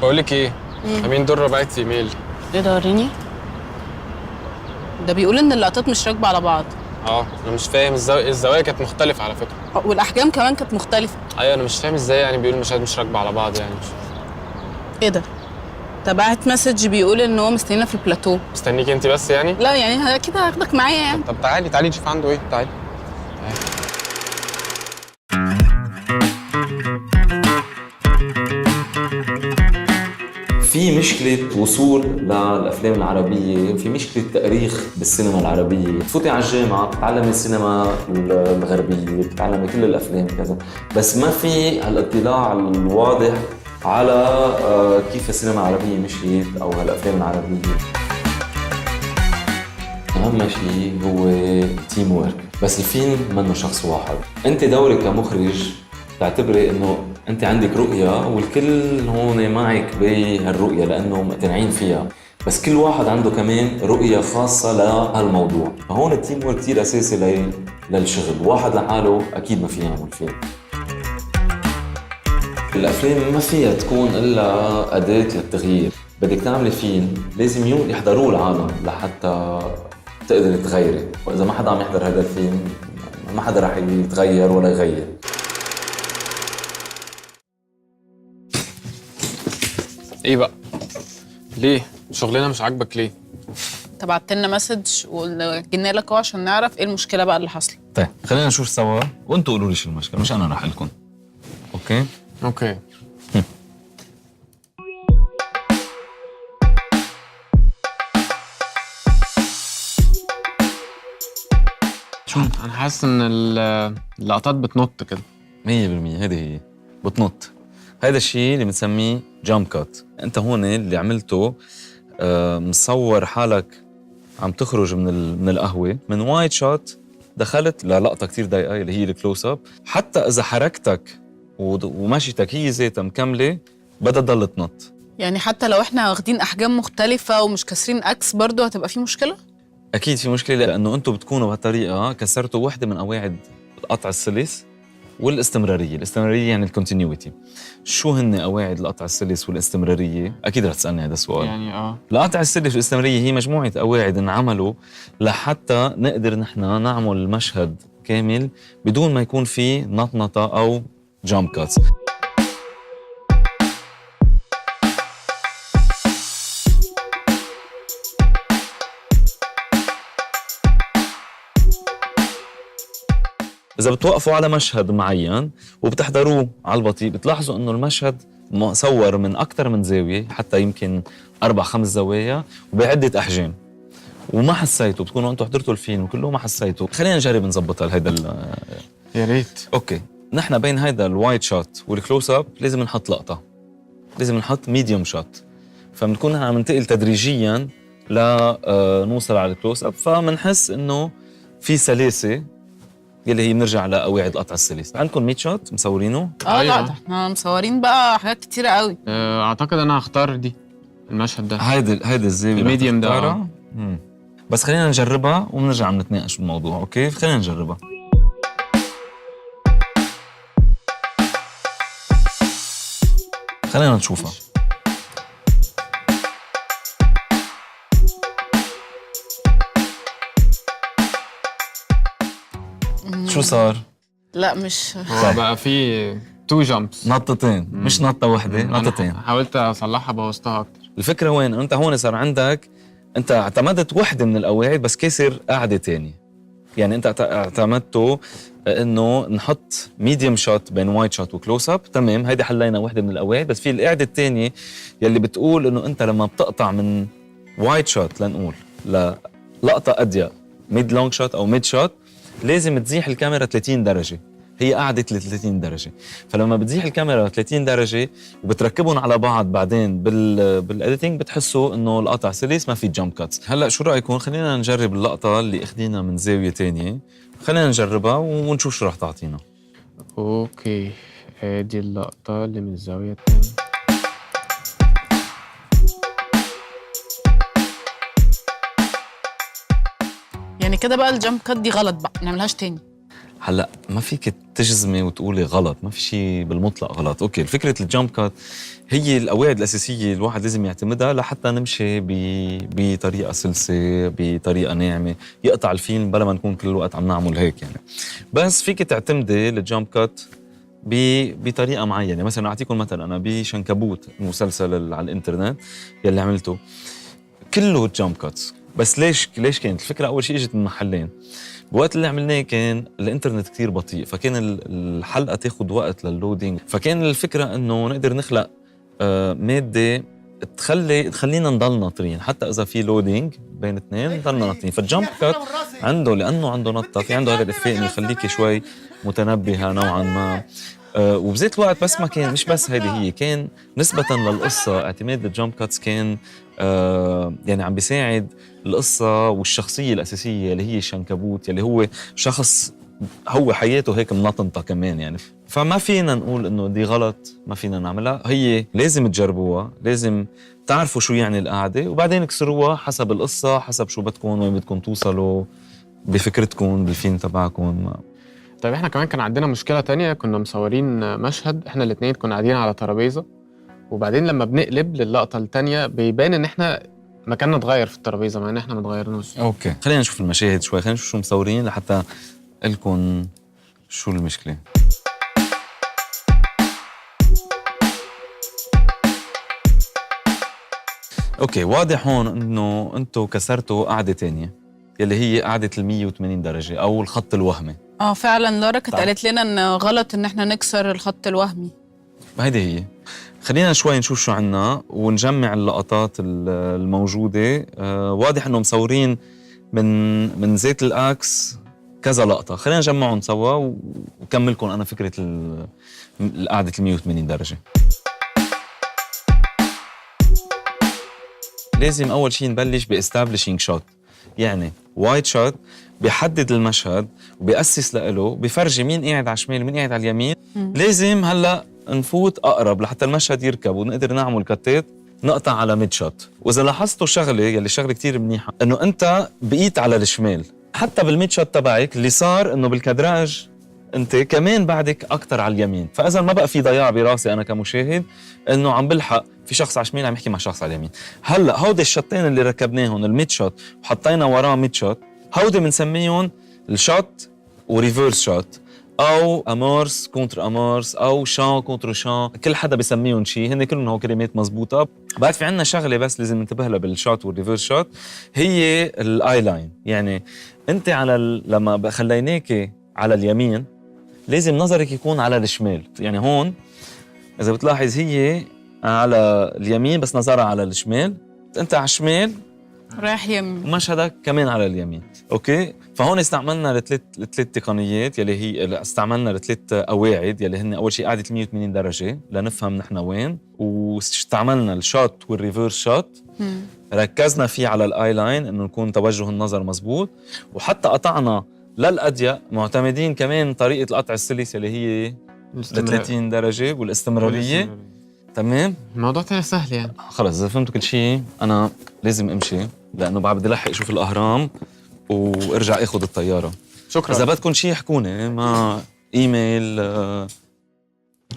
بقول لك ايه؟ امين دور بعت لي ايميل. ايه ده؟ وريني. ده بيقول ان اللقطات مش راكبه على بعض. انا مش فاهم الزوايا كانت مختلفه على فكره. والاحجام كمان كانت مختلفه. ايوه انا مش فاهم ازاي يعني بيقول المشاهد مش راكبه على بعض يعني ايه ده؟ ده بعت مسج بيقول ان هو مستنينا في البلاتو. مستنيكي انت بس يعني؟ لا يعني كده هاخدك معايا يعني. طب تعالي نشوف عنده ايه. تعالي. في مشكلة وصول للأفلام العربية وفي مشكلة تأريخ بالسينما العربية. تفوتي على الجامعة بتتعلمي السينما الغربية، بتتعلمي كل الأفلام كذا، بس ما في هالاطلاع الواضح على كيف السينما العربية مشيت أو هالأفلام العربية. أهم شيء هو تيم وورك، بس الفيلم منه شخص واحد. أنت دورك كمخرج تعتبري إنه أنت عندك رؤية والكل هون معك بهالرؤية لأنه مقتنعين فيها، بس كل واحد عنده كمان رؤية خاصة لهالموضوع، فهون التيم وورك كتير أساسي للشغل. واحد لحاله أكيد ما فيه يعمل فيلم. الأفلام ما فيها تكون إلا أداة للتغيير. بدك تعملي فيلم لازم يحضروه العالم لحتى تقدر تغيري، وإذا ما حدا عم يحضر هذا الفيلم ما حدا رح يتغير ولا يغير. ايه بقى؟ ليه؟ شغلنا مش عاجبك ليه؟ انت بعت لنا مسج وجينا لك اهو عشان نعرف ايه المشكله بقى اللي حصلت. طيب خلينا نشوف سوا وانتوا قولوا لي شو المشكله، مش انا راح لكم. اوكي. شو؟ انا حاسس ان اللقطات بتنط كده. 100% هذه هي بتنط. هذا الشيء اللي بنسميه جامب كات. انت هون اللي عملته مصور حالك عم تخرج من القهوه من وايد شوت، دخلت للقطه كثير ضيقه اللي هي الكلوز اب، حتى اذا حركتك ومشيتك هي ذاتها مكمله بدها تضل تنط. يعني حتى لو احنا واخدين احجام مختلفه ومش كاسرين اكس برضه هتبقى في مشكله؟ اكيد في مشكله، لانه انتم بتكونوا بهالطريقه كسرتوا وحده من قواعد القطع السلس والاستمراريه. الاستمراريه يعني الكونتينيوتي. شو هن قواعد القطع السلس والاستمراريه؟ اكيد رح تسالني هذا السؤال. يعني القطع السلس والاستمراريه هي مجموعه قواعد انعملوا لحتى نقدر نحن نعمل مشهد كامل بدون ما يكون في نطنطه او جامب كاتس. إذا بتوقفوا على مشهد معين وبتحضروه على البطيء بتلاحظوا إنه المشهد مصور من أكثر من زاوية، حتى يمكن 4-5 زوايا وبعدة أحجام، وما حسيتوا. بتكونوا أنتوا حضرتوا الفيلم كله ما حسيتوا. خلينا نجرب نظبطها لهيدا يا ريت. أوكي. نحن بين هيدا الوايد شوت والكلوز أب لازم نحط لقطة، لازم نحط ميديوم شوت، فبنكون نحن عم ننتقل تدريجيا لنوصل على الكلوز أب، فبنحس إنه في سلاسة يلي هي بنرجع لقواعد قطع السلس. عندكم 100 شوت مصورينه؟ لا أيوة. ده احنا مصورين بقى حاجات كتيره قوي. اعتقد انا هختار دي المشهد ده. هيدي الزاويه الميديوم ده. بس خلينا نجربها وبنرجع نتناقش بالموضوع. اوكي خلينا نجربها. خلينا نشوفها. شو صار؟ لا مش هو بقى في 2 جامبس، نطتين مش نطة واحدة، نطتين. حاولت اصلحها بوظتها اكتر. الفكرة وين؟ انت هون صار عندك، انت اعتمدت وحدة من القواعد بس كسر قاعدة تانية. يعني انت اعتمدته انه نحط ميديوم شوت بين وايد شوت وكلوز اب، تمام، هيدي حلينا وحدة من القواعد، بس في القاعدة الثانية يلي بتقول انه انت لما بتقطع من وايد شوت لنقول للقطة اضيق ميد لونج شوت او ميد شوت، لازم تزيح الكاميرا 30 درجة. هي قاعدة 30 درجة، فلما بتزيح الكاميرا 30 درجة وبتركبهم على بعض بعدين بالإديتنج بتحسوا إنه القطع سلس ما في جامب كاتس. هلأ شو رأيكم؟ خلينا نجرب اللقطة اللي أخدينا من زاوية تانية، خلينا نجربها ونشوف شو رح تعطينا. اوكي ادي اللقطة اللي من الزاوية التانية. يعني كده بقى الجامب كات دي غلط بقى، ما نعملهاش تاني. هلأ ما فيك تجزمي وتقولي غلط، ما في شيء بالمطلق غلط. اوكي، فكره الجامب كات هي القواعد الاساسيه الواحد لازم يعتمدها لحتى نمشي بطريقه سلسه، بطريقه ناعمه، يقطع الفيلم بلا ما نكون كل الوقت عم نعمل هيك يعني. بس فيك تعتمدي الجامب كات بطريقه معينه. مثلا اعطيكم مثل، انا بشنكبوت المسلسل على الانترنت يلي عملته كله جامب كاتس. بس ليش كانت الفكره؟ اول شيء اجت من محلين. بوقت اللي عملناه كان الانترنت كتير بطيء، فكان الحلقه تاخذ وقت لللودينج، فكان الفكره انه نقدر نخلق ماده تخلينا نضل ناطرين حتى اذا في لودينج بين اثنين، نضلنا ناطرين. فالجامب كات لانه عنده نطه، في عنده هذا الافيه انه يخليكي شوي متنبهه نوعا ما. وبذات الوقت بس ما كان مش بس هي كان نسبة للقصة اعتماد الجامب كاتس كان يعني عم بيساعد القصة والشخصية الأساسية اللي هي الشنكبوت، اللي هو شخص هو حياته هيك منطنطة كمان يعني. فما فينا نقول إنه دي غلط ما فينا نعملها، هي لازم تجربوها، لازم تعرفوا شو يعني القعدة وبعدين اكسروها حسب القصة، حسب شو بدكم وين بدكم توصلوا بفكرتكم بالفيلم تبعكم. طيب احنا كمان كان عندنا مشكلة تانية، كنا مصورين مشهد احنا الاتنين كنا قاعدين على ترابيزة، وبعدين لما بنقلب للقطة التانية بيبان ان احنا مكاننا اتغير في الترابيزة مع ان احنا متغيرناش. اوكي، خلينا نشوف المشاهد شوي، خلينا نشوف شو مصورين لحتى لكم شو المشكلة. اوكي، واضح هون انه انتم كسرتوا قاعدة تانية يلي هي قاعدة 180 درجة او الخط الوهمي. فعلا لارا كانت قالت لنا ان غلط ان احنا نكسر الخط الوهمي. هيدي هي. خلينا شوي نشوف شو عنا ونجمع اللقطات الموجودة. واضح انه مصورين من زيت الاكس كذا لقطة، خلينا نجمعهم سوا وكملكم انا فكرة القعدة 180 درجة. لازم اول شيء نبلش باستابليشينج شوت، يعني وايد شوت بيحدد المشهد وبيأسس له، بيفرجي مين قاعد على الشمال ومين قاعد على اليمين. لازم هلا نفوت اقرب لحتى المشهد يركب ونقدر نعمل كتات نقطع على ميد شوت. واذا لاحظتوا شغله كتير منيحه انه انت بقيت على الشمال، حتى بالميد شوت تبعك اللي صار انه بالكادراج انت كمان بعدك اكثر على اليمين، فاذا ما بقى في ضياع براسي انا كمشاهد انه عم بلحق في شخص على الشمال عم يحكي مع شخص على اليمين. هلا هودي الشوتين اللي ركبناهم الميد شوت وحطينا وراه ميد شوت، هودي بنسميهم الشوت وريفيرس شوت او امورس كونتر امورس او شان كونتر شان، كل حدا بيسميهم شيء، هن كلهم هو كلمات مزبوطه. بعد في عندنا شغله بس لازم ننتبه لها بالشوت والريفيرس شوت، هي الاي لاين. يعني انت لما خليناكي على اليمين لازم نظرك يكون على الشمال، يعني هون اذا بتلاحظ هي على اليمين بس نظرها على الشمال، انت على الشمال رايح يمين ومشهدك كمان على اليمين. اوكي، فهون استعملنا الثلاث تقنيات يلي هي استعملنا الثلاث قواعد يلي هن اول شيء قاعده 180 درجه لنفهم نحن وين، واستعملنا الشوت والريفيرس شوت، ركزنا فيه على الاي لاين انه نكون توجه النظر مزبوط، وحتى قطعنا للأضيق معتمدين كمان طريقه القطع السلس اللي هي 30 درجه والاستمراريه. تمام، الموضوع طلع سهل يعني. خلص اذا فهمتوا كل شيء انا لازم امشي لانه بعد بدي الحق اشوف الاهرام وارجع اخذ الطياره. شكرا. اذا بدكم شيء احكوني، ما ايميل.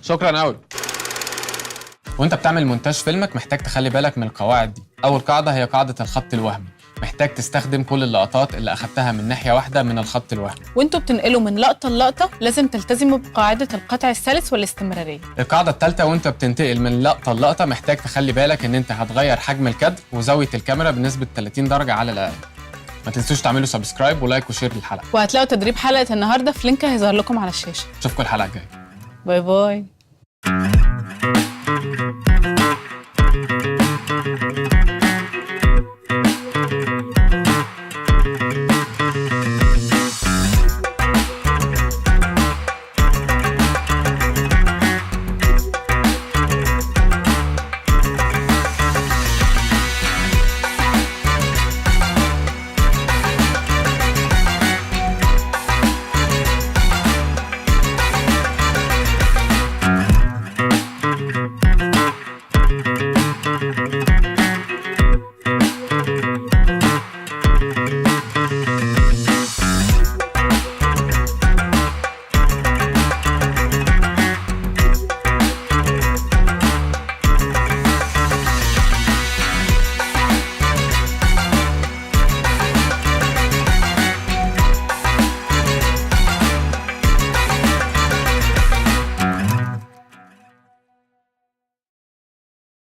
شكرا قوي. وانت بتعمل مونتاج فيلمك محتاج تخلي بالك من القواعد دي. اول قاعده هي قاعده الخط الوهمي، محتاج تستخدم كل اللقطات اللي اخدتها من ناحيه واحده من الخط الوهمي. وانتوا بتنقلوا من لقطه للقطه لازم تلتزموا بقاعده القطع السلس والاستمراريه. القاعده الثالثه، وانت بتنتقل من لقطه للقطه محتاج تخلي بالك ان انت هتغير حجم الكادر وزاويه الكاميرا بنسبه 30 درجه على الاقل. ما تنسوش تعملوا سبسكرايب ولايك وشير للحلقه، وهتلاقوا تدريب حلقه النهارده في لينك هيظهر لكم على الشاشه. اشوفكم الحلقه الجايه. باي باي.